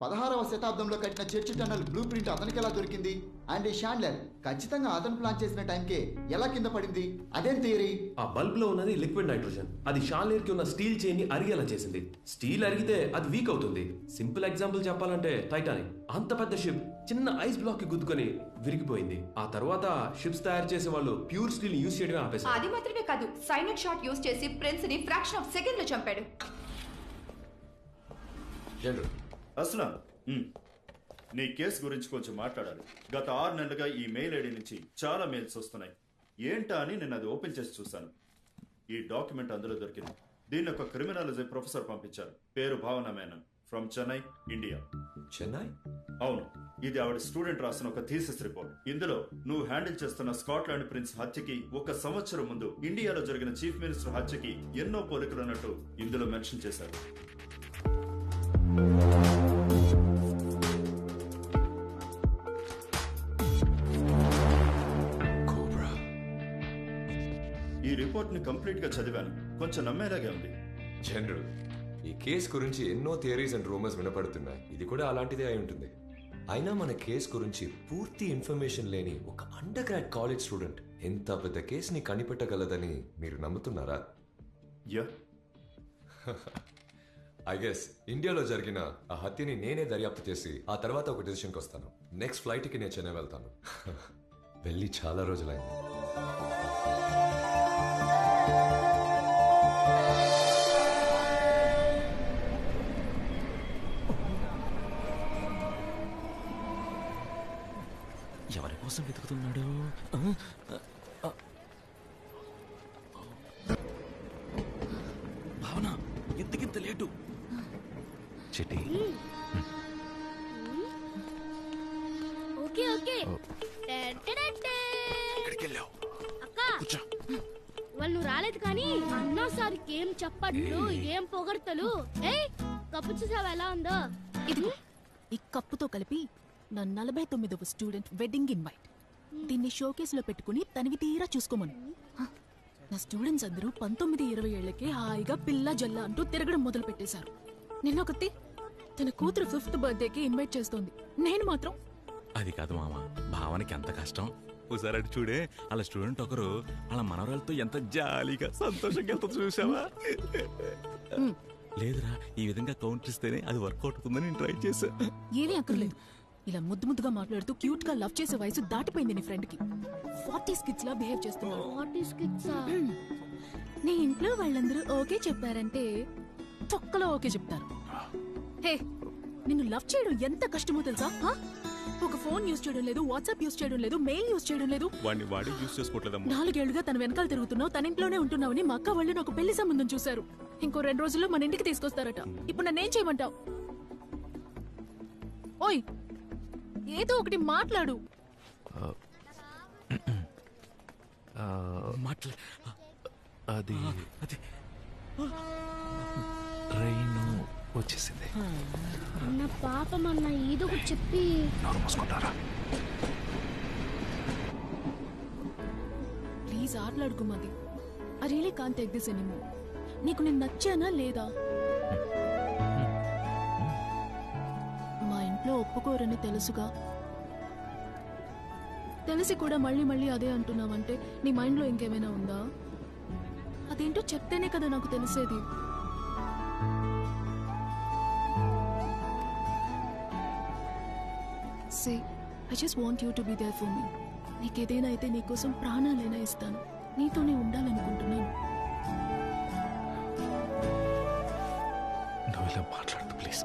16వ శతాబ్దంలో కట్టిన church tunnel blue print అతనికి ఎలా దొరికింది? అండ్ ఈ షాండ్లర్ ఖచ్చితంగా అతను ప్లాన్ చేసిన టైంకే ఎలా కింద పడింది? అదేం థియరీ? ఆ బల్బ్ లో ఉన్నది లిక్విడ్ నైట్రోజన్. అది షాండ్లియర్ కి ఉన్న స్టీల్ చైన్ ని అరిగేలా చేసింది. స్టీల్ అరిగితే అది వీక్ అవుతుంది. సింపుల్ ఎగ్జాంపుల్ చెప్పాలంటే టైటానిక్. అంత పెద్ద షిప్ చిన్న ఐస్ బ్లాక్ కి గుద్దుకొని విరిగిపోయింది. ఆ తర్వాత షిప్స్ తయారు చేసే వాళ్ళు ప్యూర్ స్టీల్ యూజ్ చేయడమే ఆపేశారు. అది మాత్రమే కాదు, సైనైడ్ షాట్ యూజ్ చేసి ప్రిన్స్ ని ఫ్రాక్షన్ ఆఫ్ సెకండ్ లో చంపాడు. అస్లాం, నీ కేసు గురించి కొంచెం మాట్లాడాలి. గత 6 నెలలుగా ఈ మెయిల్ ఐడి నుంచి చాలా మెయిల్స్ వస్తున్నాయి. ఏంటా అని నేను అది ఓపెన్ చేసి చూశాను. ఈ డాక్యుమెంట్ అందులో దొరికింది. దీన్ని ఒక క్రిమినాలజీ ప్రొఫెసర్ పంపించారు. పేరు భావన మేనన్, ఫ్రమ్ చెన్నై, ఇండియా. చెన్నై? అవును, ఇది ఆవిడ స్టూడెంట్ రాసిన ఒక థీసిస్ రిపోర్ట్. ఇందులో నువ్వు హ్యాండిల్ చేస్తున్న స్కాట్లాండ్ ప్రిన్స్ హత్యకి 1 సంవత్సరం ముందు ఇండియాలో జరిగిన చీఫ్ మినిస్టర్ హత్యకి ఎన్నో పోలికలున్నట్టు ఇందులో మెన్షన్ చేశారు. ఈ రిపోర్ట్ ని కంప్లీట్ గా చదివాను. కొంచెం నమ్మేలాగే ఉంది. జనరల్, ఈ కేసు గురించి ఎన్నో థియరీస్ అండ్ రూమర్స్ వినపడుతున్నాయి. ఇది కూడా అలాంటిదే అయి ఉంటుంది. అయినా మన కేసు గురించి పూర్తి ఇన్ఫర్మేషన్ లేని ఒక అండర్ గ్రాడ్ కాలేజ్ స్టూడెంట్ ఎంత పెద్ద కేసుని కనిపెట్టగలదని మీరు నమ్ముతున్నారా? యా. ఐ గెస్ ఇండియాలో జరిగిన ఆ హత్యని నేనే దర్యాప్తు చేసి ఆ తర్వాత ఒక డెసిషన్కి వస్తాను. నెక్స్ట్ ఫ్లైట్కి నేను చెన్నై వెళ్తాను. వెళ్ళి చాలా రోజులైంది. ఎవరి కోసం వెతుకుతున్నాడు? భావన, ఎందుకింత లేటు? Chetty, okay okay. అక్క, వాళ్ళు రాలేదు కానీ అన్నోసారికి ఏం చప్పట్లు, ఏం పొగడతలు. ఏయ్, కప్పు చూసావా ఎలా ఉందో? ఇదిగో ఈ కప్పుతో కలిపి నా 49వ స్టూడెంట్ వెడ్డింగ్ ఇన్వైట్. దీన్ని షోకేస్ లో పెట్టుకుని తనివి తీరా చూసుకోమను. నా స్టూడెంట్స్ అందరూ 19-20 ఏళ్లకే హాయిగా పిల్ల జల్ల అంటూ తిరగడం మొదలు పెట్టేశారు. నిన్నొకటి తన కూతురు 5th బర్త్డేకి ఇన్వైట్ చేస్తోంది. నేను మాత్రం అది కాదు మామ, భావనకి ఎంత కష్టం. ఒకసారి అటు చూడే, అలా స్టూడెంట్ ఒకరు అలా మనవరాలతో ఎంత జాలీగా సంతోషంగా వెళ్తా చూసావా? లేదురా, ఈ విధంగా కౌంటర్ ఇస్తేనే అది వర్కౌట్ అవుతుందని నేను ట్రై చేశా. ఏమీ అక్కర్లేదు. ఇలా ముద్దు ముద్దుగా మాట్లాడుతూ క్యూట్ గా లవ్ చేసే వయసు దాటిపోయింది నీ ఫ్రెండ్ కి. 40s కిడ్స్ లా బిహేవ్ చేస్తున్నావు. 40s kids ఆ? నీ ఇంట్లో వాళ్ళందరూ ఓకే చెప్పారంటే తొక్కలో ఓకే చెప్తారు. హే, నిన్ను లవ్ చేయడం ఎంత కష్టమో తెలుసా? ఒక ఫోన్ యూజ్ చేయడం లేదు, వాట్సాప్ యూజ్ చేయడం లేదు, మెయిల్ యూజ్ చేయడం లేదు. వాడి యూజ్ చేసుకోవట్లేదమ్మా. 4 ఏళ్లుగా తన వెనకాల తిరుగుతున్నావు, తన ఇంట్లోనే ఉంటున్నావని మా అక్క వాళ్ళు నాకు పెళ్లి సంబంధం చూశారు. ఇంకో 2 రోజుల్లో మన ఇంటికి తీసుకొస్తారట. ఇప్పుడు నన్నేం చేయమంటావు? ఓయ్, ఏదో ఒకటి మాట్లాడు. అది ట్రైన్ వచ్చేసింది. అన్న పాపం అన్న, ఏదో ఒకటి చెప్పి మూసుకుంటారా? ప్లీజ్ ఆటలాడుకోమది. I really can't take this anymore. నీకు నేను నచ్చానా లేదా? మా ఇంట్లో ఒప్పుకోరని తెలుసుగా. తెలిసి కూడా మళ్ళీ మళ్ళీ అదే అంటున్నావంటే నీ మైండ్లో ఇంకేమైనా ఉందా? అదేంటో చెప్తేనే కదా నాకు తెలిసేది. Say, I just want you to be there for me. నీకేదైనా అయితే నీకోసం ప్రాణాలైనా ఇస్తాను. నీతోనే ఉండాలనుకుంటున్నాను. నువ్వు ఇలా మాట్లాడదు please.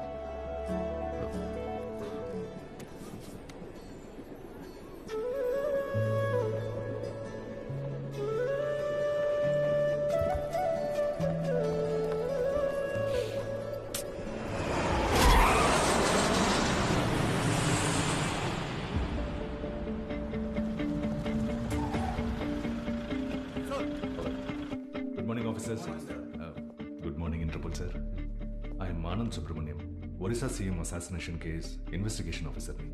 Good morning interpole sir. I'm Anand Subrahmanyam, Orissa CM assassination case investigation ఆఫీసర్ని.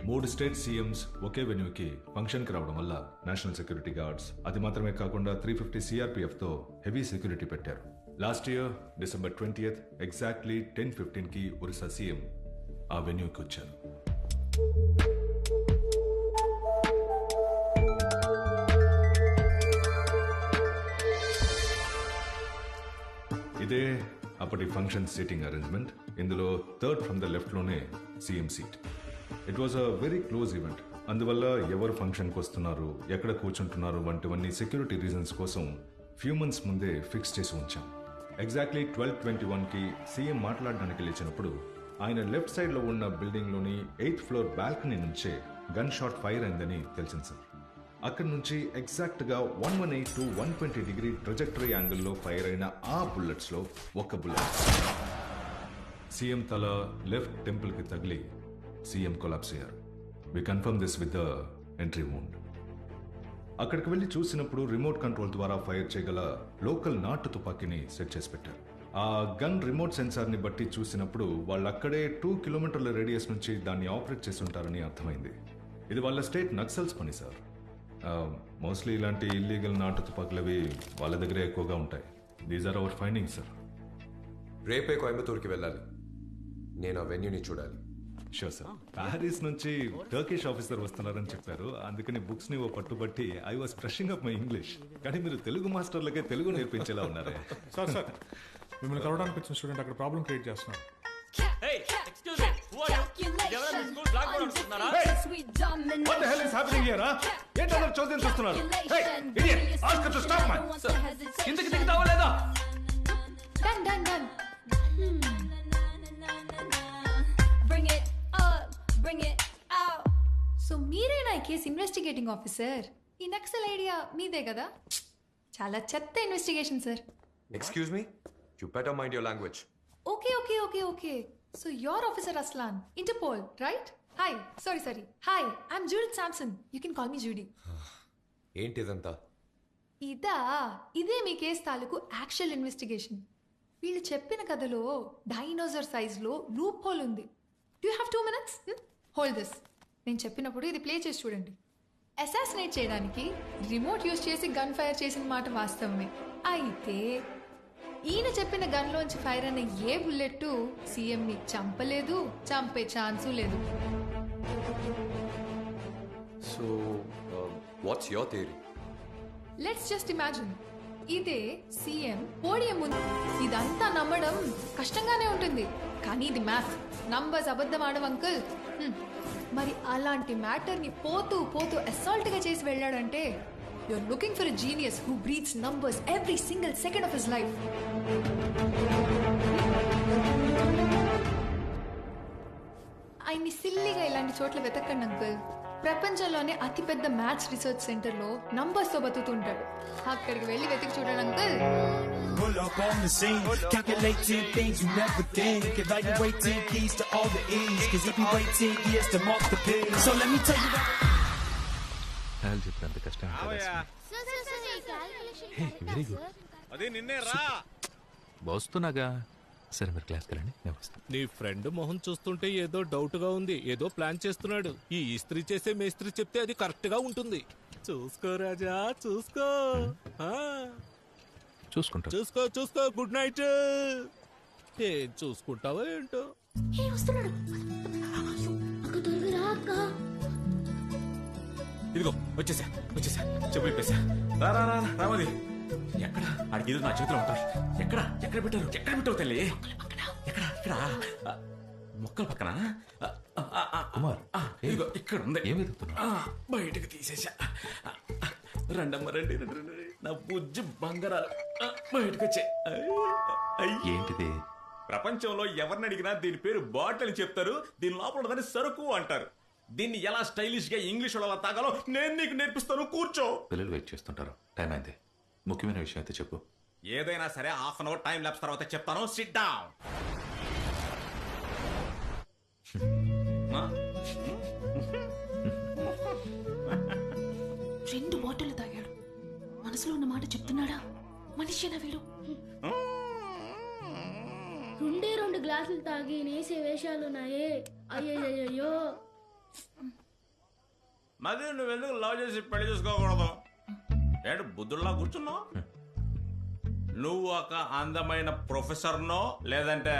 3 స్టేట్ సీఎంస్ ఒకే వెన్యూకి ఫంక్షన్కి రావడం వల్ల నేషనల్ సెక్యూరిటీ గార్డ్స్, అది మాత్రమే కాకుండా 350 CRPFతో హెవీ సెక్యూరిటీ పెట్టారు. Last year December 20th exactly 10:15కి ఒరిస్సా సీఎం ఆ వెన్యూకి వచ్చారు. ఇదే అప్పటి ఫంక్షన్ సీటింగ్ అరేంజ్మెంట్. ఇందులో థర్డ్ ఫ్రమ్ ద లెఫ్ట్లోనే CM seat. It was a very close event. అందువల్ల ఎవరు ఫంక్షన్కి వస్తున్నారు, ఎక్కడ కూర్చుంటున్నారు వంటివన్నీ సెక్యూరిటీ రీజన్స్ కోసం ఫ్యూ మంత్స్ ముందే ఫిక్స్ చేసి ఉంచాం. ఎగ్జాక్ట్లీ 12:21కి సీఎం మాట్లాడడానికి లేచినప్పుడు ఆయన లెఫ్ట్ సైడ్లో ఉన్న బిల్డింగ్లోని 8th ఫ్లోర్ బాల్కనీ నుంచే గన్ షాట్ ఫైర్ అయిందని తెలిసింది సార్. అక్కడి నుంచి ఎగ్జాక్ట్గా 118 to 120 డిగ్రీ ట్రజెక్టరీ యాంగిల్లో ఫైర్ అయిన ఆ బుల్లెట్స్లో ఒక బుల్లెట్ సీఎం తల లెఫ్ట్ టెంపుల్కి తగిలి సీఎం కొలాప్స్ అయ్యారు. We confirm this with the entry wound. అక్కడికి వెళ్ళి చూసినప్పుడు రిమోట్ కంట్రోల్ ద్వారా ఫైర్ చేయగల లోకల్ నాటు తుపాకీని సెట్ చేసి పెట్టారు. ఆ గన్ రిమోట్ సెన్సార్ని బట్టి చూసినప్పుడు వాళ్ళు అక్కడే 2 కిలోమీటర్ల రేడియస్ నుంచి దాన్ని ఆపరేట్ చేసి ఉంటారని అర్థమైంది. ఇది వాళ్ళ స్టేట్ నక్సల్స్ పని సార్. మోస్ట్లీ ఇలాంటి ఇల్లీగల్ నాటు తుపాకులు అవి వాళ్ళ దగ్గరే ఎక్కువగా ఉంటాయి. These are our finding sir. రేపే కోయంబత్తూర్కి వెళ్ళాలి. నేను ఆ వెన్యూని చూడాలి. Sure sir. ప్యారిస్ నుంచి టర్కిష్ ఆఫీసర్ వస్తున్నారని చెప్పారు. అందుకని బుక్స్ ని ఓ పట్టుబట్టి I was brushing up my English. కానీ మీరు తెలుగు మాస్టర్లకే తెలుగు నేర్పించేలా ఉన్నారే. సార్ మిమ్మల్ని కలవడానికి వచ్చిన స్టూడెంట్ అక్కడ ప్రాబ్లం క్రియేట్ చేస్తున్నారు. What the hell is happening here? ఏంటందరూ చోద్యం చూస్తున్నారు? Hey, idiot! Ask her to stop, man. కిందకి దిగుతావా లేదా? Done. Bring it out. So మీరేనా ఈ కేసు ఇన్వెస్టిగేటింగ్ ఆఫీసర్? ఈ నక్సల్ ఐడియా మీదే కదా? చాలా చెత్త investigation sir. Excuse me, you better mind your language. Okay. So you're Officer Aslan, Interpol, right? Hi. Sorry. Hi, I'm Judith Sampson. You can call me Judy. ఏంటి ఇదంతా? ఇదే మీ case తాలూకు actual investigation. వీళ్ళు చెప్పిన కథలో డైనోసార్ సైజ్లో loop whole ఉంది. Do you have 2 minutes? Hold this. నేను చెప్పినప్పుడు ఇది ప్లే చేసి చూడండి. అసాసినేట్ చేయడానికి రిమోట్ యూజ్ చేసి గన్ ఫైర్ చేసిన మాట వాస్తవమే. అయితే ఈయన చెప్పిన గన్లోంచి ఫైర్ అయిన ఏ బుల్లెట్ సీఎంని చంపలేదు, చంపే ఛాన్సు లేదు. So what's your theory? Let's just imagine ఇదే సీఎం పోడియం ముందు. ఇదంతా నమ్మడం కష్టంగానే ఉంటుంది, కానీ ఇది మ్యాథ్. నంబర్స్ అబద్ధం ఆడవు అంకుల్. మరి అలాంటి మ్యాటర్ని పోతూ అసాల్ట్ గా చేసి వెళ్ళాడంటే you're looking for a genius who breathes numbers every single second of his life. ఆయన్ని సిల్లిగా ఇలాంటి చోట్ల వెతకండి అంకుల్. ప్రపంచంలోనే అతిపెద్ద మ్యాథ్స్ రీసెర్చ్ సెంటర్లో నంబర్స్ తో బతుకుతుంటాడు. అక్కడికి వెళ్ళి వెతికి చూడండి uncle. Pull up on the scene, calculating things you never think, evaluating keys to all the E's, cause if you wait 10 years to mark the pin, so let me tell you that. వాళ్ళు చెప్పినంత కష్టం. Very good. అదే నిన్నే రా వస్తున్నాగా. సరే మీరు క్లాస్కి రండి, నేను వస్తాను. నీ ఫ్రెండ్ మొహం చూస్తుంటే ఏదో డౌట్ గా ఉంది. ఏదో ప్లాన్ చేస్తున్నాడు. ఈ ఇస్త్రీ చేసే మేస్త్రి చెప్తే అది కరెక్ట్ గా ఉంటుంది. చూసుకో రాజా, చూసుకో. చూసుకో. Good night. ఏం చూసుకుంటావో ఏంటో. ఇదిగో వచ్చేసా చెప్పు ఇప్పేసా. రామది ఎక్కడ? ఆడికి ఏదో నా చేతిలో ఉంటాయి. ఎక్కడ పెట్టావు తల్లి? ఎక్కడ మొక్కల పక్కన కుమార్, ఇదిగో ఇక్కడ ఉంది. ఏం వెతుకుతున్నా? బయటకు తీసేసా. రండమ్మ రండి. నా బుజ్జి బంగారాలు బయటకు వచ్చాయి. ఏంటిది? ప్రపంచంలో ఎవరిని అడిగినా దీని పేరు బాటిల్ అని చెప్తారు. దీని లోపల ఉన్నదని సరుకు అంటారు. దీన్ని ఎలా స్టైలిష్ గా ఇంగ్లీష్ లో తాగాలో నేను నీకు నేర్పిస్తాను. కూర్చో. పిల్లలు వెయిట్ చేస్తుంటారు. టైం అయింది. ముఖ్యమైన విషయం అయితే చెప్పు. ఏదైనా సరే half an hour time lapse తర్వాత చెప్తాను. SIT down. 2 బాటిల్ తాగాడు. మనసులో ఉన్న మాట చెప్తున్నాడా? మనిషినా వీడు? 2 గ్లాసులు తాగి నేసే వేషాలున్నాయే. అయ్యయ్యో. మళ్ళీ నువ్వెందుకు లవ్ చేసి పెళ్లి చేసుకోకూడదు? ఏంటి బుద్ధుల్లా కూర్చున్నావు? నువ్వు ఒక అందమైన ప్రొఫెసర్నో లేదంటే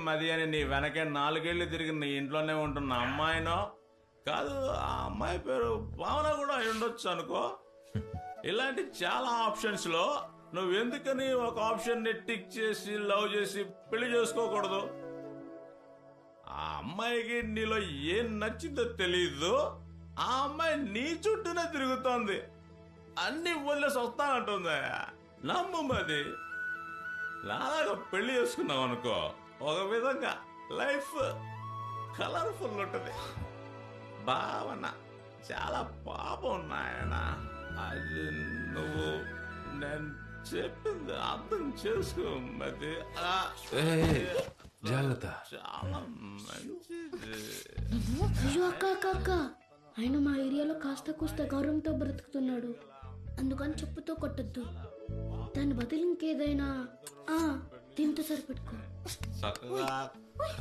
మది అని నీ వెనకే 4 ఏళ్ళు తిరిగి నీ ఇంట్లోనే ఉంటున్న అమ్మాయినో కాదు. ఆ అమ్మాయి పేరు భావన కూడా అయి ఉండొచ్చు అనుకో. ఇలాంటి చాలా ఆప్షన్స్ లో నువ్వెందుకని ఒక ఆప్షన్ ని టిక్ చేసి లవ్ చేసి పెళ్లి చేసుకోకూడదు? ఆ అమ్మాయికి నీలో ఏం నచ్చిందో తెలీదు. ఆ అమ్మాయి నీ చుట్టూనే తిరుగుతోంది. అన్ని వదిలేసి వస్తానంటుంది. నమ్ము మది. నాలాగా పెళ్లి చేసుకున్నావు అనుకో, ఒక విధంగా లైఫ్ కలర్ఫుల్ ఉంటుంది. భావన చాలా పాపం నాయన. అది నువ్వు నేను చెప్పింది అర్థం చేసుకో మది. జాగ్రత్త. చాలా మంచిది. అయ్యో అక్క అక్క అక్క, ఆయన మా ఏరియాలో కాస్త కూస్త గౌరవంతో బ్రతుకుతున్నాడు, అందుకని చెప్పుతో కొట్టద్దు. దాని బదులు ఇంకేదైనా దీంతో సరిపెట్టుకో. చక్కగా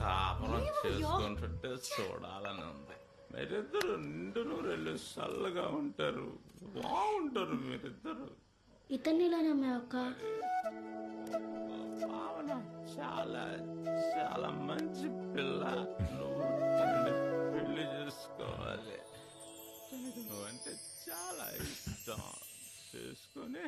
కాపురం చేసుకుంటుంటే చూడాలని ఉంది. మీరిద్దరు నిండు నూరెళ్ళు చల్లగా ఉంటారు, బాగుంటారు మీరిద్దరు. ఇతన్ని ఇలా నమ్మావు అక్క? భావన చాలా చాలా మంచి పిల్ల. నువ్వు తనని పెళ్లి చేసుకోవాలి. నువ్వంటే చాలా ఇష్టం. చేసుకొని